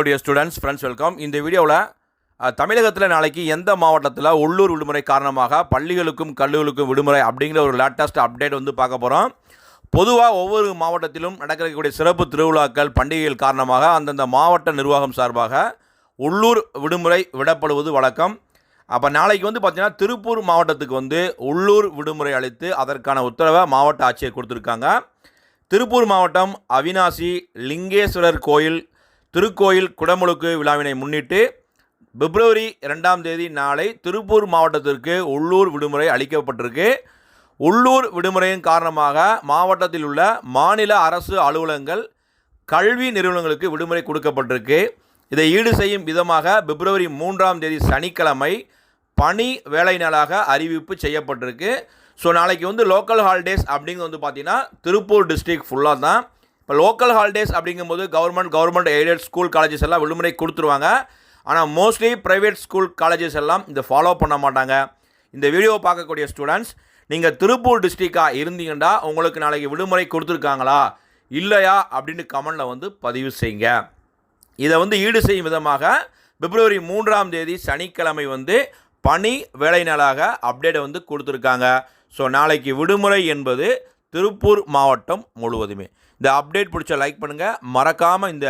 Hello dear students, friends, welcome. இந்த வீடியோவில் தமிழகத்தில் நாளைக்கு எந்த மாவட்டத்தில் உள்ளூர் விடுமுறை காரணமாக பள்ளிகளுக்கும் கல்லூரிகளுக்கும் விடுமுறை அப்படிங்கிற ஒரு லேட்டஸ்ட் அப்டேட் வந்து பார்க்க போகிறோம். பொதுவாக ஒவ்வொரு மாவட்டத்திலும் நடக்கக்கூடிய சிறப்பு திருவிழாக்கள் பண்டிகைகள் காரணமாக அந்தந்த மாவட்ட நிர்வாகம் சார்பாக உள்ளூர் விடுமுறை விடப்படுவது வழக்கம். அப்போ நாளைக்கு வந்து பார்த்திங்கன்னா திருப்பூர் மாவட்டத்துக்கு வந்து உள்ளூர் விடுமுறை அளித்து அதற்கான உத்தரவை மாவட்ட ஆட்சியர் கொடுத்துருக்காங்க. திருப்பூர் மாவட்டம் அவினாசி லிங்கேஸ்வரர் கோயில் திருக்கோயில் குடமுழுக்கு விழாவினை முன்னிட்டு பிப்ரவரி 2ஆம் தேதி நாளை திருப்பூர் மாவட்டத்திற்கு உள்ளூர் விடுமுறை அளிக்கப்பட்டிருக்கு. உள்ளூர் விடுமுறையின் காரணமாக மாவட்டத்தில் உள்ள மாநில அரசு அலுவலகங்கள் கல்வி நிறுவனங்களுக்கு விடுமுறை கொடுக்கப்பட்டிருக்கு. இதை ஈடு செய்யும் விதமாக பிப்ரவரி 3ஆம் தேதி சனிக்கிழமை பணி வேலை நாளாக அறிவிப்பு செய்யப்பட்டிருக்கு. ஸோ நாளைக்கு வந்து லோக்கல் ஹாலிடேஸ் அப்படிங்கிறது வந்து பார்த்திங்கன்னா திருப்பூர் டிஸ்ட்ரிக்ட் ஃபுல்லாக தான். இப்போ லோக்கல் ஹாலிடேஸ் அப்படிங்கும்போது கவர்மெண்ட் எய்டட் ஸ்கூல் காலேஜஸ் எல்லாம் விடுமுறை கொடுத்துருவாங்க. ஆனால் மோஸ்ட்லி ப்ரைவேட் ஸ்கூல் காலேஜஸ் எல்லாம் இதை ஃபாலோ பண்ண மாட்டாங்க. இந்த வீடியோவை பார்க்கக்கூடிய ஸ்டூடெண்ட்ஸ், நீங்கள் திருப்பூர் டிஸ்ட்ரிக்டாக இருந்தீங்கன்னா உங்களுக்கு நாளைக்கு விடுமுறை கொடுத்துருக்காங்களா இல்லையா அப்படின்னு கமெண்டில் வந்து பதிவு செய்யுங்க. இதை வந்து ஈடு செய்யும் விதமாக பிப்ரவரி 3ஆம் தேதி சனிக்கிழமை வந்து பணி வேலை நாளாக அப்டேட்டை வந்து கொடுத்துருக்காங்க. ஸோ நாளைக்கு விடுமுறை என்பது திருப்பூர் மாவட்டம் முழுவதுமே. இந்த அப்டேட் பிடிச்ச லைக் பண்ணுங்கள். மறக்காமல் இந்த